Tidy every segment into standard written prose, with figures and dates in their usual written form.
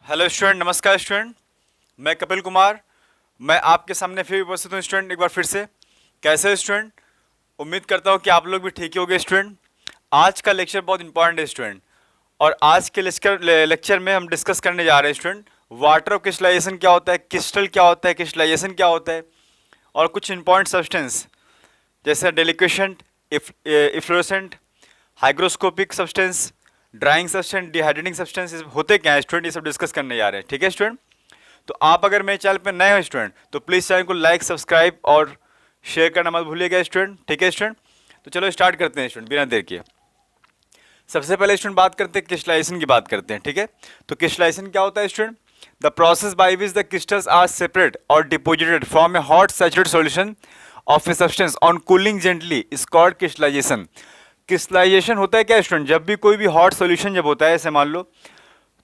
Hello student, नमस्कार student. मैं कपिल कुमार। मैं आपके सामने फिर उपस्थित हूँ स्टूडेंट, एक बार फिर से। कैसे हो स्टूडेंट? उम्मीद करता हूँ कि आप लोग भी ठीक ही होंगे स्टूडेंट। आज का लेक्चर बहुत इंपॉर्टेंट है स्टूडेंट, और आज के लेक्चर में हम डिस्कस करने जा रहे हैं स्टूडेंट, वाटर ऑफ क्रिस्टलाइजेशन क्या होता है, क्रिस्टल क्या होता है, क्रिस्टलाइजेशन क्या होता है, और कुछ इंपॉर्टेंट सब्सटेंस जैसे deliquescent, efflorescent, hygroscopic substance, drying substance, dehydrating substance होते क्या है स्टूडेंट, ये सब डिस्कस करने जा रहे हैं। ठीक है स्टूडेंट? तो आप अगर मेरे चैनल पर नए हो स्टूडेंट, तो प्लीज़ चैनल को लाइक, सब्सक्राइब और शेयर करना मत भूलिएगा स्टूडेंट। ठीक है स्टूडेंट? तो चलो स्टार्ट करते हैं स्टूडेंट, बिना देर किए। सबसे पहले स्टूडेंट बात करते हैं क्रिस्टलाइजेशन की बात करते हैं। ठीक है? तो क्रिस्टलाइजेशन क्या होता है student? The process by which the crystals are separate और deposited from a hot saturated solution of a substance on cooling gently is called crystallization. Crystallization होता है क्या स्टूडेंट? जब भी कोई भी हॉट सॉल्यूशन जब होता है, ऐसे मान लो,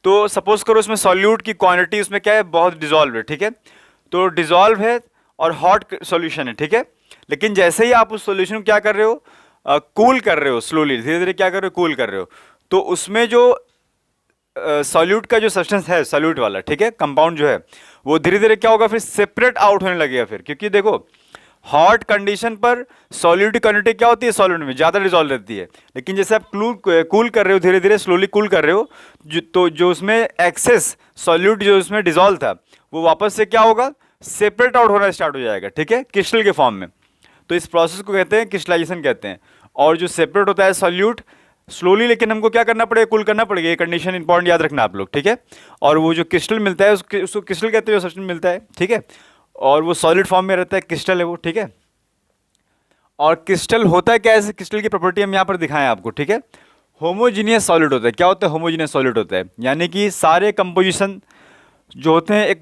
तो सपोज करो उसमें सॉल्यूट की क्वांटिटी उसमें क्या है, बहुत डिजॉल्व है। ठीक है? तो डिजॉल्व है और हॉट सॉल्यूशन है। ठीक है? लेकिन जैसे ही आप उस सॉल्यूशन को क्या कर रहे हो, कूल कर रहे हो, स्लोली धीरे धीरे क्या कर रहे हो, कूल कर रहे हो, तो उसमें जो सॉल्यूट का जो सब्सटेंस है, सॉल्यूट वाला, ठीक है, कंपाउंड जो है, वो धीरे धीरे क्या होगा, फिर सेपरेट आउट होने लगेगा फिर। क्योंकि देखो, हॉट कंडीशन पर सॉल्यूट की क्वांटिटी क्या होती है, सॉल्यूट में ज़्यादा डिजॉल्व रहती है। लेकिन जैसे आप कूल कर रहे हो, धीरे धीरे स्लोली कूल कर रहे हो, तो जो उसमें एक्सेस सॉल्यूट जो उसमें डिजॉल्व था, वो वापस से क्या होगा, सेपरेट आउट होना स्टार्ट हो जाएगा। ठीक है? क्रिस्टल के फॉर्म में। तो इस प्रोसेस को कहते हैं क्रिस्टलाइजेशन कहते हैं। और जो सेपरेट होता है सॉल्यूट स्लोली, लेकिन हमको क्या करना पड़ेगा, कूल करना पड़ेगा। ये कंडीशन इंपॉर्टेंट याद रखना आप लोग। ठीक है? और वो जो क्रिस्टल मिलता है उसको क्रिस्टल कहते हैं, जो सब्सटेंस मिलता है। ठीक है? और वो सॉलिड फॉर्म में रहता है, क्रिस्टल है वो। ठीक है? और क्रिस्टल होता है क्या, ऐसे क्रिस्टल की प्रॉपर्टी हम यहाँ पर दिखाएं आपको। ठीक है? होमोजीनियस सॉलिड होता है। क्या होता है? होमोजीनियस सॉलिड होता है, यानी कि सारे कंपोजिशन जो होते हैं एक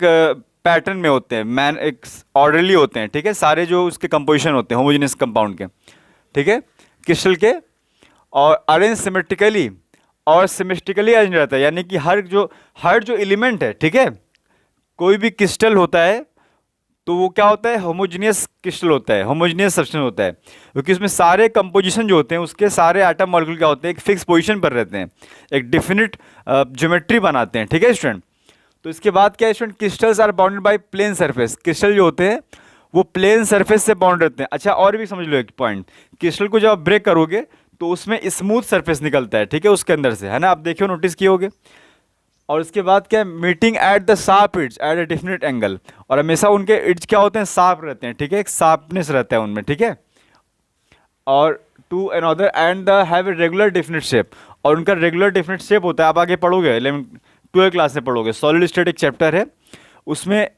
पैटर्न में होते हैं, एक ऑर्डरली होते हैं। ठीक है? सारे जो उसके कंपोजिशन होते हैं होमोजीनियस कंपाउंड के, ठीक है, क्रिस्टल के, और अरेंज सिमेट्रिकली और सिमेट्रिकली अरेंज रहता है, यानी कि हर जो एलिमेंट है, ठीक है, कोई भी क्रिस्टल होता है तो वो क्या होता है, होमोजीनियस क्रिस्टल होता है, होमोजीनियस सब्सटेंस होता है, क्योंकि उसमें सारे कंपोजिशन जो होते हैं उसके सारे एटम मॉलिक्यूल क्या होते हैं, एक फिक्स पोजीशन पर रहते हैं, एक डिफिनिट ज्योमेट्री बनाते हैं। ठीक है स्टूडेंट? तो इसके बाद क्या है student, crystals are bounded by plane surface. Crystal जो होते हैं वो प्लेन सरफेस से बाउंड रहते हैं। अच्छा, और भी समझ लो एक पॉइंट, क्रिस्टल को जब आप ब्रेक करोगे तो उसमें स्मूथ सरफेस निकलता है, ठीक है, उसके अंदर से, है ना, आप देखियो, नोटिस किए होगे। और उसके बाद क्या है, meeting at the sharp edge at a definite angle, और हमेशा उनके एड्ज क्या होते हैं, शार्प रहते हैं। ठीक है? एक शार्पनेस रहता है उनमें। ठीक है? और to another and the have a regular definite shape, और उनका रेगुलर डेफिनेट शेप होता है। आप आगे पढ़ोगे 11 12 क्लास में पढ़ोगे, सॉलिड स्टेट एक चैप्टर है, उसमें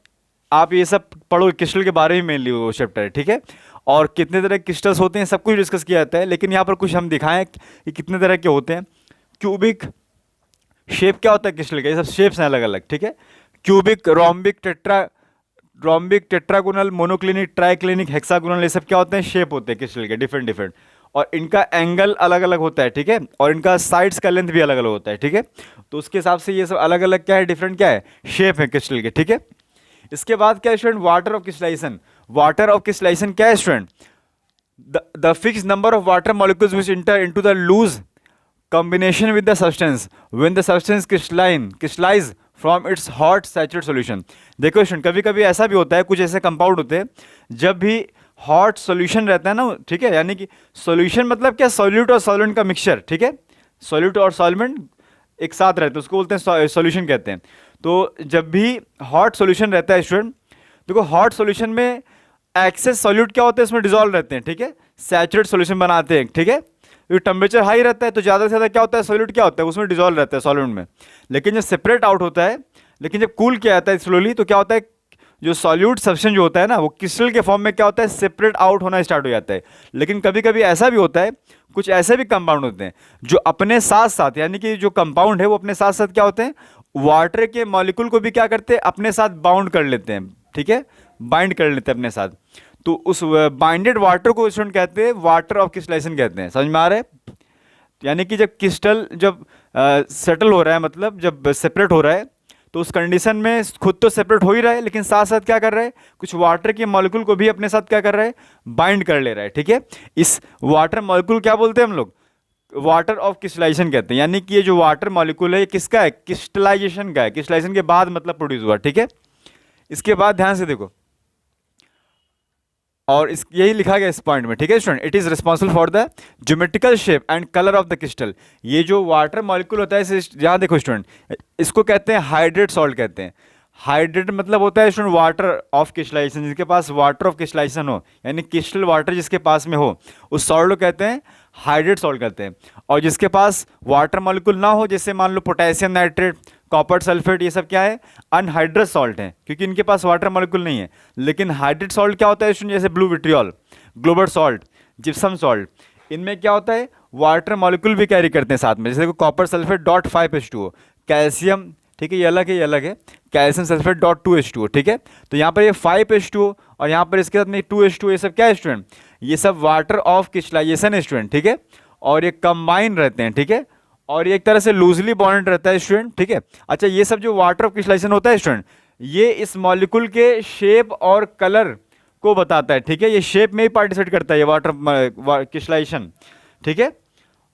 आप ये सब पढ़ोगे, क्रिस्टल के बारे में मेनली वो चैप्टर है। ठीक है? और कितने तरह के क्रिस्टल्स होते हैं सब कुछ डिस्कस किया जाता है, लेकिन यहाँ पर कुछ हम दिखाएं कि कितने तरह के होते हैं। क्यूबिक शेप क्या होता है क्रिस्टल का, ये सब शेप्स हैं अलग अलग। ठीक है? Cubic, rhombic, tetragonal, monoclinic, triclinic, hexagonal, ये सब क्या होते हैं, शेप होते हैं क्रिस्टल के, डिफरेंट डिफरेंट, और इनका एंगल अलग अलग होता है। ठीक है? और इनका साइड्स का लेंथ भी अलग अलग होता है। ठीक है? तो उसके हिसाब से ये सब अलग अलग क्या है, डिफरेंट क्या है, शेप है क्रिस्टल के। ठीक है? इसके बाद क्या है student, water of crystallization. Water of crystallization क्या है student, the fix number of water molecules which enter into the loose combination with the substance when the substance crystallize from its hot saturated solution। देखो student, कभी कभी ऐसा भी होता है, कुछ ऐसे कंपाउंड होते हैं जब भी हॉट सॉल्यूशन रहता है ना, ठीक है, यानी कि सॉल्यूशन मतलब क्या, सॉल्यूट और सॉल्वेंट का मिक्सचर। ठीक है? सॉल्यूट और सॉल्वेंट एक साथ रहते हैं, उसको बोलते हैं सॉल्यूशन कहते हैं। तो जब भी हॉट सॉल्यूशन रहता है स्टूडेंट, देखो हॉट सॉल्यूशन में एक्सेस सॉल्यूट क्या होते हैं, उसमें डिजॉल्व रहते हैं। ठीक है? सैचुरेट सॉल्यूशन बनाते हैं। ठीक है? क्योंकि टेम्परेचर हाई रहता है तो ज़्यादा से ज़्यादा क्या होता है, सॉल्यूट क्या होता है, उसमें डिजॉल्व रहता है सॉल्वेंट में। लेकिन जब सेपरेट आउट होता है, लेकिन जब कूल किया जाता है स्लोली, तो क्या होता है, जो सॉल्यूट सब्सटेंस जो होता है ना, वो क्रिस्टल के फॉर्म में क्या होता है, सेपरेट आउट होना स्टार्ट हो जाता है। लेकिन कभी कभी ऐसा भी होता है, कुछ ऐसे भी कंपाउंड होते हैं जो अपने साथ साथ, यानी कि जो कंपाउंड है वो अपने साथ साथ क्या होते हैं, वाटर के मॉलिक्यूल को भी क्या करते हैं, अपने साथ बाउंड कर लेते हैं। ठीक है? बाइंड कर लेते हैं अपने साथ। तो उस बाइंडेड वाटर को स्टूडेंट कहते हैं वाटर ऑफ क्रिस्टलाइजेशन कहते हैं। समझ में आ रहा है? यानी कि जब क्रिस्टल जब सेटल हो रहा है, मतलब जब सेपरेट हो रहा है, तो उस कंडीशन में खुद तो सेपरेट हो ही रहा है, लेकिन साथ साथ क्या कर रहा है, कुछ वाटर के मॉलिक्यूल को भी अपने साथ क्या कर रहा है, बाइंड कर ले रहा है। ठीक है? इस वाटर मॉलिक्यूल क्या बोलते हैं हम लोग, वाटर ऑफ क्रिस्टलाइजेशन कहते हैं, यानी कि ये जो वाटर मॉलिक्यूल है ये किसका है, क्रिस्टलाइजेशन का है। क्रिस्टलाइजेशन के बाद मतलब प्रोड्यूस हुआ, ठीक है। इसके बाद ध्यान से देखो, और इस यही लिखा गया इस पॉइंट में, ठीक है student. It is responsible for the geometrical shape and colour of the crystal. ये जो वाटर मॉलिक्यूल होता है इसे यहाँ देखो स्टूडेंट, इसको कहते हैं हाइड्रेट सॉल्ट कहते हैं। हाइड्रेट मतलब होता है स्टूडेंट वाटर ऑफ क्रिस्टलाइजेशन, जिसके पास वाटर ऑफ क्रिस्टलाइजेशन हो, यानी क्रिस्टल वाटर जिसके पास में हो उस सॉल्ट को कहते हैं हाइड्रेट सॉल्ट कहते हैं। और जिसके पास वाटर मॉलिक्यूल ना हो, जैसे मान लो पोटेशियम नाइट्रेट, कॉपर सल्फेट, ये सब क्या है, अनहाइड्रस सॉल्ट है, क्योंकि इनके पास वाटर मॉलिक्यूल नहीं है। लेकिन हाइड्रेट सॉल्ट क्या होता है स्टूडेंट, जैसे blue vitriol, global salt, gypsum salt, इनमें क्या होता है वाटर मॉलिक्यूल भी कैरी करते हैं साथ में। जैसे copper sulphate dot 5H2O, calcium, ठीक है, ये अलग है, ये अलग है, कैल्शियम सल्फेट डॉट 2H2O, ठीक है। तो यहाँ पर ये 5H2O और यहाँ पर इसके साथ में 2H2O, ये सब क्या है स्टूडेंट, ये सब वाटर ऑफ क्रिस्टलाइजेशन है स्टूडेंट, ठीक है। और ये कंबाइन रहते हैं, ठीक है, और ये एक तरह से लूजली बॉन्डेड रहता है स्टूडेंट, ठीक है। अच्छा, ये सब जो वाटर ऑफ क्रिस्टलाइजेशन होता है स्टूडेंट, ये इस मॉलिक्यूल के शेप और कलर को बताता है, ठीक है। ये शेप में ही पार्टिसिपेट करता है ये वाटर क्रिस्टलाइजेशन, ठीक है।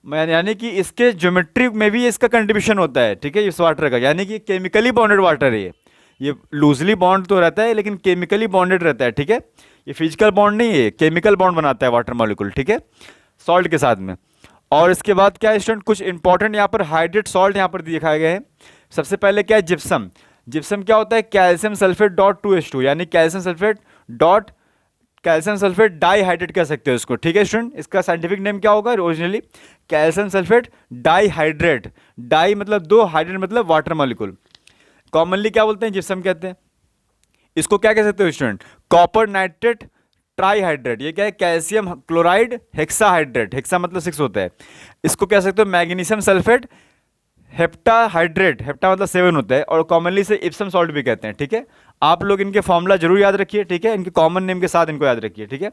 यानी कि इसके ज्योमेट्री में भी इसका कंट्रीब्यूशन होता है, ठीक है, इस वाटर का। यानी कि केमिकली बॉन्डेड वाटर है ये लूजली बॉन्ड तो रहता है लेकिन केमिकली बॉन्डेड रहता है, ठीक है। ये फिजिकल बॉन्ड नहीं है, केमिकल बॉन्ड बनाता है वाटर मॉलिक्यूल, ठीक है, सॉल्ट के साथ में। और इसके बाद क्या है स्टूडेंट, कुछ इंपॉर्टेंट यहाँ पर हाइड्रेट सॉल्ट यहाँ पर दिखाए गए हैं। सबसे पहले क्या है, जिप्सम। जिप्सम क्या होता है, कैल्शियम सल्फेट डॉट 2H2, यानी कैल्शियम सल्फेट डाईहाइड्रेट कह सकते हो इसको, ठीक है स्टूडेंट। इसका साइंटिफिक नेम क्या होगा originally, calcium sulphate dihydrate. Di मतलब दो, हाइड्रेट मतलब वाटर मॉलिक्यूल। कॉमनली क्या बोलते हैं, जिप्सम कहते हैं। इसको क्या कह सकते हो स्टूडेंट, कॉपर नाइट्रेट ट्राईहाइड्रेट। ये क्या है, कैल्शियम क्लोराइड हेक्साहाइड्रेट, हेक्सा मतलब 6 होता है। इसको कह सकते हो मैग्नीशियम सल्फेट हेप्टाहाइड्रेट, हेप्टा मतलब 7 होता है। और कॉमनली इसे इप्सम सॉल्ट भी कहते हैं, ठीक है। आप लोग इनके फॉर्मूला जरूर याद रखिए, ठीक है, इनके कॉमन नेम के साथ इनको याद रखिए, ठीक है।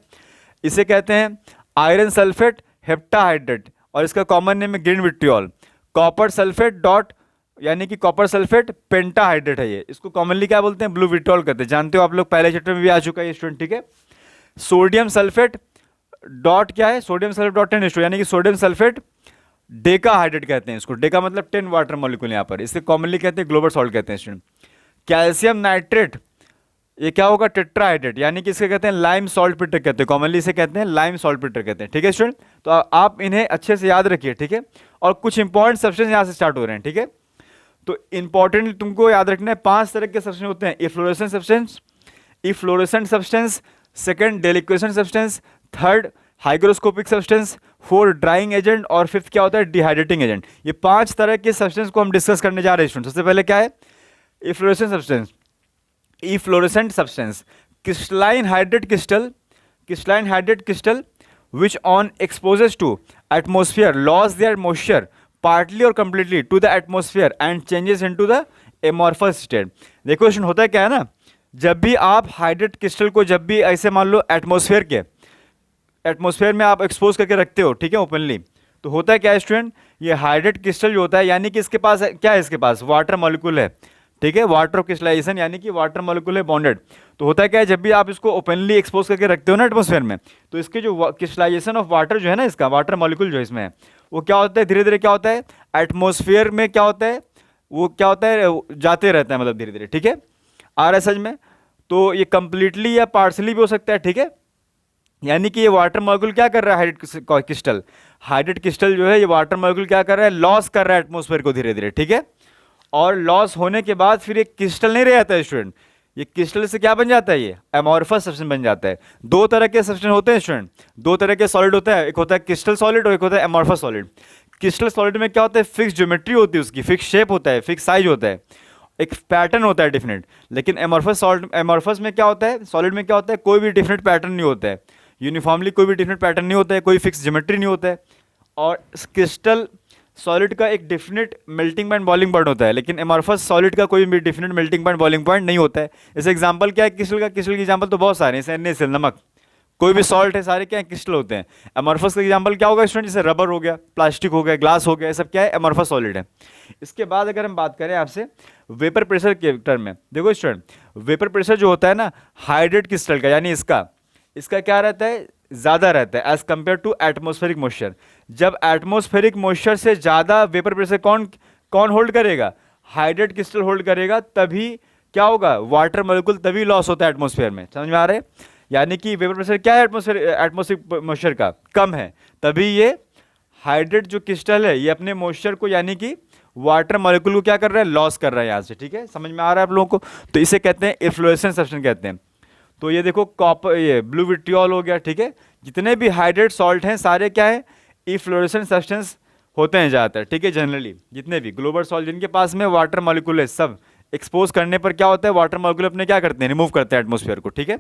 इसे कहते हैं आयरन सल्फेट हेप्टाहाइड्रेट, और इसका कॉमन नेम है green vitriol. Copper sulphate dot, यानी कि कॉपर सल्फेट पेंटाहाइड्रेट है ये, इसको कॉमनली क्या बोलते हैं, ब्लू विट्रियोल कहते हैं। जानते हो आप लोग, पहले चैप्टर में भी आ चुका है ये स्टूडेंट, ठीक है। सोडियम सल्फेट डॉट क्या है, सोडियम सल्फेट डॉट 10H2, यानी कि सोडियम सल्फेट डेकाहाइड्रेट कहते हैं इसको। डेका मतलब 10 वाटर मॉलिक्यूल यहाँ पर, इसे कॉमनली कहते हैं ग्लोबल सॉल्ट कहते हैं स्टूडेंट। कैल्शियम नाइट्रेट, ये क्या होगा, टेट्राहाइड्रेट, यानी कि इसे कहते हैं लाइम सॉल्ट पिटर कहते हैं, कॉमनली इसे कहते हैं लाइम सॉल्ट पिटर कहते हैं, ठीक है स्टूडेंट। तो आप इन्हें अच्छे से याद रखिए, ठीक है। और कुछ इंपॉर्टेंट सब्सटेंस यहाँ से स्टार्ट हो रहे हैं, ठीक है। तो इंपॉर्टेंट तुमको याद रखना है, 5 तरह के सब्सटेंस होते हैं। Efflorescent substance, efflorescent substance, second deliquescent substance, third hygroscopic substance, 4 drying agent, और 5th क्या होता है, डिहाइड्रेटिंग एजेंट। ये 5 तरह के सब्सटेंस को हम डिस्कस करने जा रहे हैं स्टूडेंट। सबसे पहले क्या है, efflorescent substance. Efflorescent substance, crystalline hydrate crystal which on exposes to atmosphere lost their moisture partly or completely to the atmosphere and changes into the amorphous state। देखो क्वेश्चन होता है क्या है ना, जब भी आप हाइड्रेट क्रिस्टल को जब भी ऐसे मान लो एटमॉस्फेयर में आप एक्सपोज करके रखते हो, ठीक है, ओपनली, तो होता है क्या है स्टूडेंट, ये हाइड्रेट क्रिस्टल जो होता है, यानी कि इसके पास क्या है, इसके पास वाटर मॉलिक्यूल है, ठीक है, वाटर ऑफ क्रिस्टलाइजेशन, यानी कि वाटर मॉलिक्यूल है बॉन्डेड। तो होता है क्या है, जब भी आप इसको ओपनली एक्सपोज करके रखते हो ना एटमॉस्फेयर में, तो इसके जो क्रिस्टलाइजेशन ऑफ वाटर जो है ना, इसका वाटर मॉलिक्यूल जो इसमें है, वो क्या होता है, धीरे धीरे क्या होता है, एटमॉस्फेयर में क्या होता है, वो क्या होता है, जाते रहता है, मतलब धीरे धीरे, ठीक है, आ रहा है समझ में। तो ये कंप्लीटली या पार्सली भी हो सकता है, ठीक है। यानी कि ये वाटर मॉलिक्यूल क्या कर रहा है, हाइड्रेट क्रिस्टल जो है, ये वाटर मॉलिक्यूल क्या कर रहा है, लॉस कर रहा है एटमॉस्फेयर को धीरे धीरे, ठीक है। और लॉस होने के बाद फिर एक क्रिस्टल नहीं रह जाता है स्टूडेंट, ये क्रिस्टल से क्या बन जाता है, ये एमॉर्फस सब्सटेंस बन जाता है। 2 तरह के सब्सटेंस होते हैं स्टूडेंट, 2 तरह के सॉलिड होता है, एक होता है क्रिस्टल सॉलिड और एक होता है एमॉर्फस सॉलिड। क्रिस्टल सॉलिड में क्या होता है, फिक्स ज्योमेट्री होती है उसकी, फिक्स शेप होता है, फिक्स साइज होता है, एक पैटर्न होता है डिफरेंट। लेकिन एमॉर्फस में क्या होता है, सॉलिड में क्या होता है, कोई भी डिफरेंट पैटर्न नहीं होता है, यूनिफॉर्मली कोई भी डिफरेंट पैटर्न नहीं होता है, कोई फिक्स ज्योमेट्री नहीं होता है। और क्रिस्टल सॉलिड का एक definite melting point boiling point होता है, लेकिन एमॉर्फस सॉलिड का कोई भी definite melting point boiling point नहीं होता है। जैसे एग्जांपल क्या है क्रिस्टल का, क्रिस्टल के एग्जांपल तो बहुत सारे हैं, जैसे NaCl नमक, कोई भी सॉल्ट है, सारे क्या है, क्रिस्टल होते हैं। एमॉर्फस का एग्जांपल क्या होगा स्टूडेंट, जैसे रबर हो गया, प्लास्टिक हो गया, ग्लास हो गया, ये सब क्या है, एमॉर्फस सॉलिड है। इसके बाद अगर हम बात करें आपसे वेपर प्रेशर के टर्म में, देखो स्टूडेंट, वेपर प्रेशर जो होता है ना हाइड्रेट क्रिस्टल का, यानी इसका क्या रहता है, ज़्यादा रहता है as compare to atmospheric moisture. जब एटमॉस्फेरिक मॉइस्चर से ज़्यादा वेपर प्रेशर कौन कौन होल्ड करेगा, हाइड्रेट क्रिस्टल होल्ड करेगा, तभी क्या होगा, वाटर मॉलिक्यूल तभी लॉस होता है एटमॉस्फेयर में। समझ में आ रहा है? यानी कि वेपर प्रेशर क्या है एटमॉस्फेरिक मॉइस्चर का, कम है, तभी ये हाइड्रेट जो क्रिस्टल है ये अपने मॉइस्चर को यानी कि वाटर मॉलिक्यूल को क्या कर रहा है, लॉस कर रहा है यहाँ से। ठीक है, समझ में आ रहा है आप लोगों को? तो इसे कहते हैं इफ्लोरेसेंस सब्सटेंस कहते हैं। तो ये देखो कॉपर, ये ब्लू विट्रियोल हो गया। ठीक है, जितने भी हाइड्रेट सॉल्ट हैं सारे क्या है, इफ्लोरेसेंट सब्सटेंस होते हैं ज़्यादातर। ठीक है, जनरली जितने भी ग्लोबल सॉल्ट जिनके पास में वाटर मॉलिक्यूल है, सब एक्सपोज करने पर क्या होता है, वाटर मॉलिक्यूल अपने क्या करते हैं, रिमूव करते हैं एटमॉस्फेयर को। ठीक है,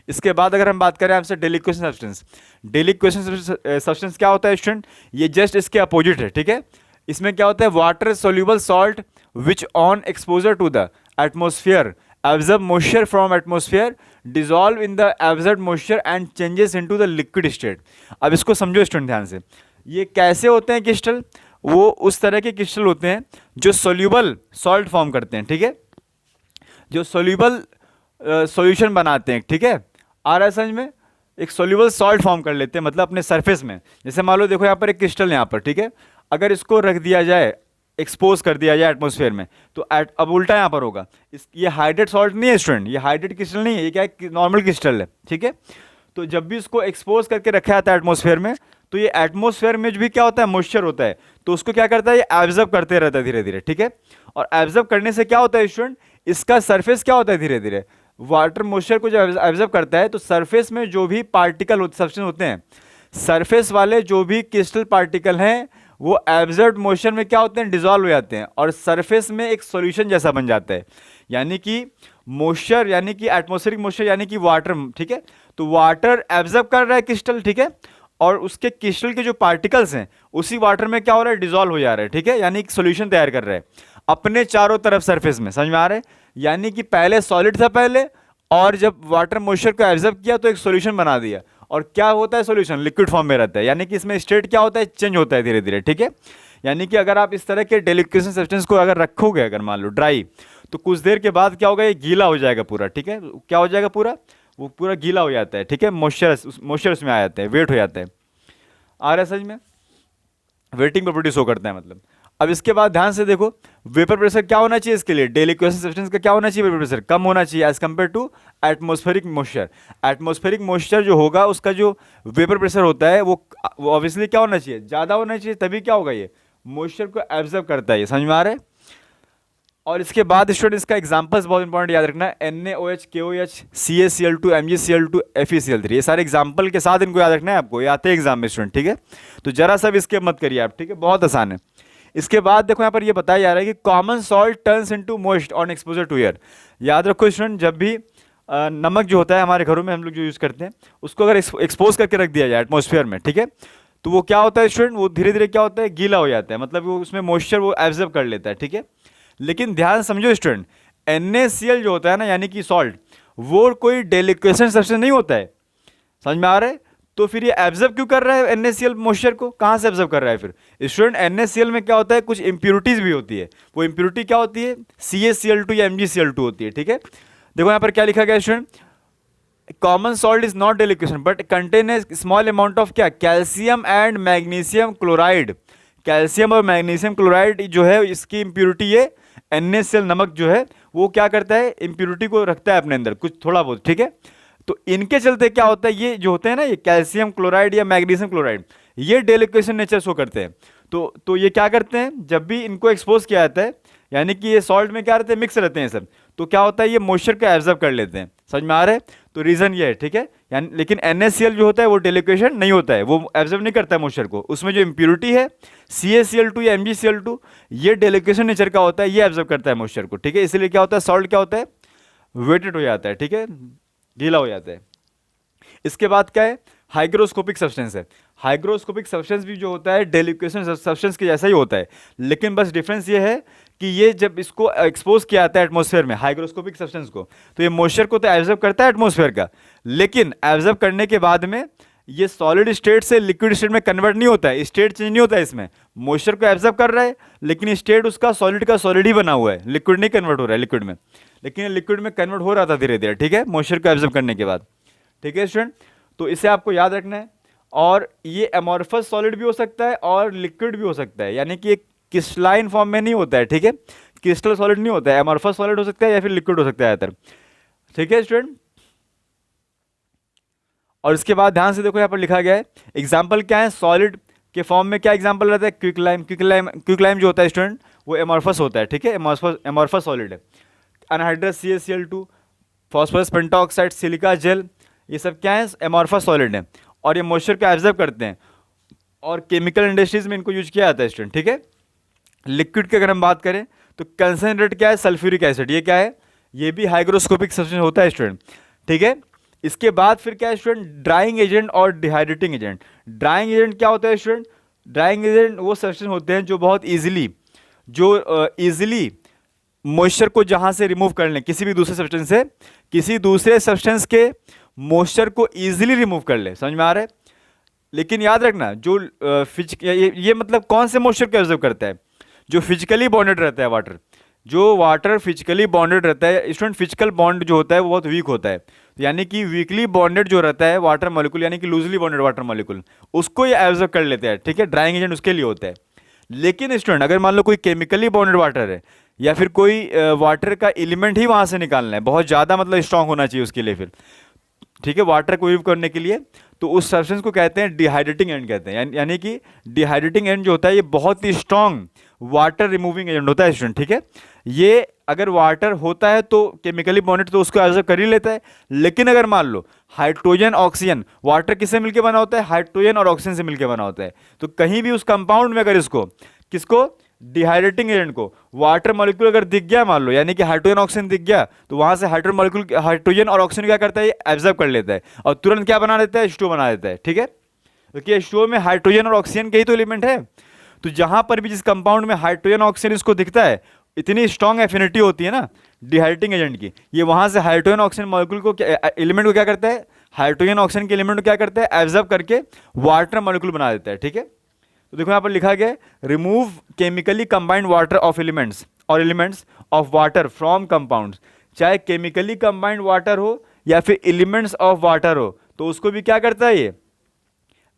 इसके बाद अगर हम बात करें आपसे डेलिक्वेशन सब्सटेंस, डेलिक्वेशन सब्सटेंस क्या होता है स्टूडेंट, ये जस्ट इसके अपोजिट है। ठीक है, इसमें क्या होता है, water soluble salt which on exposure to the atmosphere absorb moisture from atmosphere, dissolve in the absorbed moisture and changes into the liquid state। अब इसको समझो स्टूडेंट ध्यान से, ये कैसे होते हैं क्रिस्टल, वो उस तरह के क्रिस्टल होते हैं जो सोल्यूबल सॉल्ट फॉर्म करते हैं। ठीक है, जो सोल्यूबल सॉल्यूशन बनाते हैं। ठीक है, आ रहा है समझ में, एक सोल्यूबल सॉल्ट फॉर्म कर लेते हैं, मतलब अपने सरफेस में। जैसे मान लो देखो यहाँ पर एक क्रिस्टल यहाँ पर, ठीक है, अगर इसको रख दिया जाए, एक्सपोज कर दिया जाए एटमॉस्फेयर में, तो अब उल्टा यहाँ पर होगा। ये हाइड्रेट सॉल्ट नहीं है स्टूडेंट, ये हाइड्रेट क्रिस्टल नहीं है, ये क्या है, नॉर्मल क्रिस्टल है। ठीक है, तो जब भी इसको एक्सपोज करके रखा जाता है एटमॉस्फेयर में, तो ये एटमॉस्फेयर में जो भी क्या होता है, मॉइस्चर होता है, तो उसको क्या करता है, ये एब्जॉर्ब करते रहता है धीरे धीरे। ठीक है, और एब्जॉर्ब करने से क्या होता है स्टूडेंट, इसका सरफेस क्या होता है, धीरे धीरे वाटर मॉइस्चर को जब एब्जॉर्ब करता है, तो सरफेस में जो भी पार्टिकल सब्सटेंस होते हैं, सरफेस वाले जो भी क्रिस्टल पार्टिकल हैं, वो एब्जॉर्ब्ड मॉइस्चर में क्या होते हैं, डिसॉल्व हो जाते हैं, और सरफेस में एक सॉल्यूशन जैसा बन जाता है। यानी कि मॉइस्चर यानी कि एटमॉस्फेरिक मॉइस्चर यानी कि वाटर। ठीक है, तो वाटर एब्जॉर्ब कर रहा है क्रिस्टल। ठीक है, और उसके क्रिस्टल के जो पार्टिकल्स हैं उसी वाटर में क्या हो रहा है, डिसॉल्व हो जा रहा है। ठीक है, यानी एक सॉल्यूशन तैयार कर रहा है अपने चारों तरफ सरफेस में। समझ में आ रहा है? यानी कि पहले सॉलिड था पहले, और जब वाटर मॉइस्चर को एब्जॉर्ब किया तो एक सॉल्यूशन बना दिया, और क्या होता है, सॉल्यूशन लिक्विड फॉर्म में रहता है। यानी कि इसमें स्टेट क्या होता है, चेंज होता है धीरे धीरे। ठीक है, यानी कि अगर आप इस तरह के डेलिक्वेशन सब्सटेंस को अगर रखोगे, अगर मान लो ड्राई, तो कुछ देर के बाद क्या होगा, ये गीला हो जाएगा पूरा। ठीक है, क्या हो जाएगा पूरा, वो पूरा गीला हो जाता है। ठीक है, मॉइस्चर उसमें आ जाता है, वेट हो जाता है। आ रहा है समझ में, वेटिंग प्रॉपर्टी शो करता है मतलब। अब इसके बाद ध्यान से देखो, वेपर प्रेशर क्या होना चाहिए इसके लिए, डेलिक्वेशन सब्सटेंस का क्या होना चाहिए, वेपर प्रेशर कम होना चाहिए as compare to atmospheric moisture. Atmospheric moisture जो होगा, उसका जो वेपर प्रेशर होता है वो ऑब्वियसली क्या होना चाहिए, ज़्यादा होना चाहिए, तभी क्या होगा, ये मॉइस्चर को एब्जॉर्ब करता है। ये समझ में आ रहा है? और इसके बाद स्टूडेंट इसका एग्जांपल्स बहुत इंपॉर्टेंट याद रखना है, NaOH, KOH, CaCl2, MgCl2, FeCl3, ये सारे एग्जांपल के साथ इनको याद रखना है आपको, ये आते हैं एग्जाम में स्टूडेंट। ठीक है, तो जरा सा भी स्किप मत करिए आप। ठीक है, बहुत आसान है। इसके बाद देखो यहाँ पर ये बताया जा रहा है कि common salt turns into moist on exposure to air. याद रखो स्टूडेंट, जब भी नमक जो होता है हमारे घरों में हम लोग जो यूज़ करते हैं, उसको अगर एक्सपोज करके रख दिया जाए एटमॉस्फेयर में, ठीक है, तो वो क्या होता है स्टूडेंट, वो धीरे धीरे क्या होता है, गीला हो जाता है, मतलब वो उसमें मॉइस्चर वो एब्जॉर्ब कर लेता है। ठीक है, लेकिन ध्यान समझो स्टूडेंट, NaCl जो होता है ना, यानी कि सॉल्ट, वो कोई डेलिक्वेशन सब्सटेंस नहीं होता है। समझ में आ रहा है? तो फिर ये एब्जॉर्ब क्यों कर रहा है NaCl मॉइस्चर को, कहाँ से एब्जॉर्ब कर रहा है फिर स्टूडेंट? NaCl में क्या होता है, कुछ इंप्योरिटीज भी होती है। वो इंप्योरिटी क्या होती है, CaCl2 या MgCl2 होती है। ठीक है, देखो यहाँ पर क्या लिखा गया student, common salt is not deliquescent but contain a small amount of क्या, calcium and magnesium chloride. Calcium और मैग्नीशियम क्लोराइड जो है, इसकी इंप्योरिटी ये NaCl नमक जो है वो क्या करता है, इंप्योरिटी को रखता है अपने अंदर कुछ थोड़ा बहुत। ठीक है, तो इनके चलते क्या होता है, ये जो होते हैं ना, ये कैल्शियम क्लोराइड या मैग्नीशियम क्लोराइड, ये डेलिक्वेशन नेचर शो करते हैं। तो ये क्या करते हैं, जब भी इनको एक्सपोज किया जाता है, यानी कि ये सॉल्ट में क्या रहते हैं, मिक्स रहते हैं सब, तो क्या होता है, ये मॉइस्चर को एब्जॉर्ब कर लेते हैं। समझ में आ रहा है? तो रीजन ये है। ठीक है, यानी लेकिन NaCl जो होता है वो डेलिक्वेशन नहीं होता है, वो एब्जॉर्ब नहीं करता है मॉइस्चर को। उसमें जो इंप्योरिटी है CaCl2 या MgCl2, ये डेलिक्वेशन नेचर का होता है, ये एब्जॉर्ब करता है मॉइस्चर को। ठीक है, इसलिए क्या होता है, सॉल्ट क्या होता है, वेटेड हो जाता है। ठीक है, गीला हो जाता है। इसके बाद क्या है, हाइग्रोस्कोपिक सब्सटेंस है। हाइग्रोस्कोपिक सब्सटेंस भी जो होता है डेलिक्वेशन सब्सटेंस के जैसा ही होता है, लेकिन बस डिफरेंस ये है कि ये जब इसको एक्सपोज किया जाता है एटमॉस्फेयर में, हाइग्रोस्कोपिक सब्सटेंस को, तो ये मॉइस्चर को तो एब्जॉर्ब करता है एटमॉस्फेयर का, लेकिन एब्जॉर्ब करने के बाद में ये सॉलिड स्टेट से लिक्विड स्टेट में कन्वर्ट नहीं होता है, स्टेट चेंज नहीं होता है इसमें। मॉइस्चर को एब्जॉर्ब कर रहा है, लेकिन स्टेट उसका सॉलिड का सॉलिड ही बना हुआ है, लिक्विड नहीं कन्वर्ट हो रहा है लिक्विड में, लेकिन लिक्विड में कन्वर्ट हो रहा था धीरे धीरे। ठीक है, मॉइस्चर को एब्जॉर्ब करने के बाद। ठीक है स्टूडेंट, तो इसे आपको याद रखना है। और ये एमॉर्फस सॉलिड भी हो सकता है और लिक्विड भी हो सकता है, यानी कि एक क्रिस्टलाइन फॉर्म में नहीं होता है, ठीक है, क्रिस्टल सॉलिड नहीं होता है, एमॉर्फस सॉलिड हो सकता है या फिर लिक्विड हो सकता है ज़्यादातर, ठीक है स्टूडेंट। और इसके बाद ध्यान से देखो यहाँ पर लिखा गया है एग्जाम्पल क्या है, सॉलिड के फॉर्म में क्या एग्जाम्पल रहता है, क्विकलाइम। क्विकलाइम जो होता है स्टूडेंट वो एमॉर्फस होता है, ठीक है, एमॉर्फस सॉलिड है। Anhydrous CaCl2, phosphorus pentoxide, silica gel, ये सब क्या है, एमॉर्फस सॉलिड है और ये मॉइस्चर को एब्जॉर्ब करते हैं और केमिकल इंडस्ट्रीज में इनको यूज किया जाता है स्टूडेंट, ठीक है। लिक्विड की अगर हम बात करें तो कंसनट्रेट क्या है, सल्फ्यूरिक एसिड, ये क्या है, ये भी हाइग्रोस्कोपिक सब्सटेंस होता है स्टूडेंट, ठीक है। इसके बाद फिर क्या है स्टूडेंट, ड्राइंग एजेंट और डिहाइड्रेटिंग एजेंट। ड्राइंग एजेंट क्या होता है स्टूडेंट, ड्राइंग एजेंट वो सब्सटेंस होते हैं जो बहुत ईजिली मॉइस्चर को जहां से रिमूव कर लें, किसी भी दूसरे सब्सटेंस से, किसी दूसरे सब्सटेंस के मॉइस्चर को ईजिली रिमूव कर ले, समझ में आ रहा है। लेकिन याद रखना जो ये मतलब कौन से मॉइस्चर को एब्जॉर्ब करता है, जो फिजिकली बॉन्डेड रहता है वाटर, जो वाटर फिजिकली बॉन्डेड रहता है स्टूडेंट, फिजिकल बॉन्ड जो होता है वो बहुत वीक होता है, तो यानी कि वीकली बॉन्डेड जो रहता है वाटर मॉलिक्यूल, यानी कि लूजली बॉन्डेड वाटर मॉलिक्यूल, उसको ये एब्जॉर्ब कर लेते हैं, ठीक है, ड्राइंग एजेंट उसके लिए होता है। लेकिन स्टूडेंट अगर मान लो कोई केमिकली बॉन्डेड वाटर है या फिर कोई वाटर का एलिमेंट ही वहां से निकालना है, बहुत ज़्यादा मतलब स्ट्रांग होना चाहिए उसके लिए फिर, ठीक है, वाटर को यूज करने के लिए, तो उस सब्सटेंस को कहते हैं डिहाइड्रेटिंग एजेंट कहते हैं, यानी कि डिहाइड्रेटिंग एजेंट जो होता है ये बहुत ही स्ट्रांग वाटर रिमूविंग एजेंट होता है स्टूडेंट, ठीक है। ये अगर वाटर होता है तो केमिकली बॉन्डेड तो उसको एब्जॉर्ब कर ही लेता है, लेकिन अगर मान लो हाइड्रोजन ऑक्सीजन, वाटर किससे मिलकर बना होता है, हाइड्रोजन और ऑक्सीजन से मिलकर बना होता है, तो कहीं भी उस कंपाउंड में अगर इसको किसको, डिहाइड्रेटिंग एजेंट को, वाटर मॉलिक्यूल अगर दिख गया मान लो, यानी कि हाइड्रोजन ऑक्सीजन दिख गया, तो वहां से हाइड्रोजन और ऑक्सीजन क्या करता है, एब्जॉर्ब कर लेता है और तुरंत क्या बना देता है, H2O बना देता है, ठीक है। क्योंकि H2O में हाइड्रोजन और ऑक्सीजन के ही तो एलिमेंट है, तो जहां पर भी जिस कंपाउंड में हाइड्रोजन ऑक्सीजन इसको दिखता है, इतनी स्ट्रॉन्ग एफिनिटी होती है ना डिहाइड्रेटिंग एजेंट की, ये वहां से हाइड्रोजन ऑक्सीजन मॉलिक्यूल को एलिमेंट को क्या करता है, हाइड्रोजन ऑक्सीजन के एलिमेंट को क्या करता है, एब्जॉर्ब करके वाटर मॉलिक्यूल बना देता है, ठीक है। तो देखो यहाँ पर लिखा गया है remove chemically combined water of elements और elements of water from compounds, चाहे केमिकली कंबाइंड वाटर हो या फिर एलिमेंट्स ऑफ वाटर हो, तो उसको भी क्या करता है, ये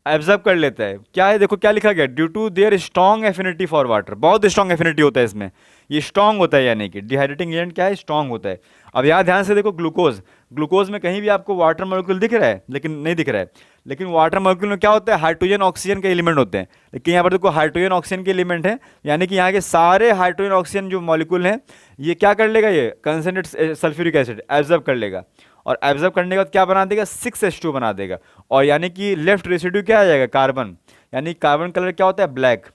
एब्जॉर्ब कर लेता है। क्या है देखो क्या लिखा गया, due to their strong affinity for water, बहुत स्ट्रॉन्ग एफिनिटी होता है इसमें, ये स्ट्रॉन्ग होता है, यानी कि डिहाइड्रेटिंग एजेंट क्या है, स्ट्रॉन्ग होता है। अब यहाँ ध्यान से देखो ग्लूकोज में कहीं भी आपको वाटर मॉलिक्यूल दिख रहा है, लेकिन नहीं दिख रहा है, लेकिन वाटर मॉलिक्यूल में क्या होता है, हाइड्रोजन ऑक्सीजन के एलिमेंट होते हैं, लेकिन यहाँ पर देखो हाइड्रोजन ऑक्सीजन के एलिमेंट है, यानी कि यहाँ के सारे हाइड्रोजन ऑक्सीजन जो मॉलिक्यूल हैं ये क्या कर लेगा, ये कंसनट्रेट सल्फ्यूरिक एसिड एब्जॉर्ब कर लेगा और एब्जॉर्ब करने के बाद क्या बना देगा, 6H2 बना देगा, और यानी कि लेफ्ट रेसिड्यू क्या आ जाएगा, कार्बन, यानी कार्बन कलर क्या होता है, ब्लैक,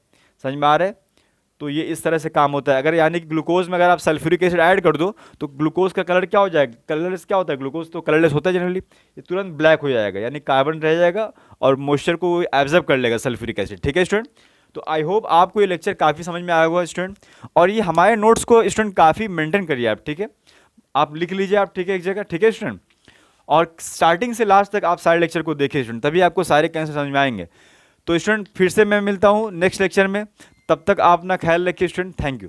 समझ में आ रहा है। तो ये इस तरह से काम होता है। अगर यानी कि ग्लूकोज में अगर आप सल्फ्यूरिक एसिड ऐड कर दो तो ग्लूकोज का कलर क्या हो जाएगा, कलरलेस क्या होता है, ग्लूकोज तो कलरलेस होता है जनरली, ये तुरंत ब्लैक हो जाएगा, यानी कार्बन रह जाएगा और मॉइस्चर को एब्जॉर्ब कर लेगा सल्फ्यूरिक एसिड, ठीक है स्टूडेंट। तो आई होप आपको ये लेक्चर काफ़ी समझ में आया होगा स्टूडेंट, और ये हमारे नोट्स को स्टूडेंट काफ़ी मेंटेन करिए आप, ठीक है, आप लिख लीजिए आप, ठीक है, एक जगह, ठीक है स्टूडेंट, और स्टार्टिंग से लास्ट तक आप सारे लेक्चर को देखिए स्टूडेंट, तभी आपको सारे कैसे समझ में आएंगे। तो स्टूडेंट फिर से मैं मिलता हूँ नेक्स्ट लेक्चर में, तब तक आप अपना ख्याल रखिए स्टूडेंट, थैंक यू।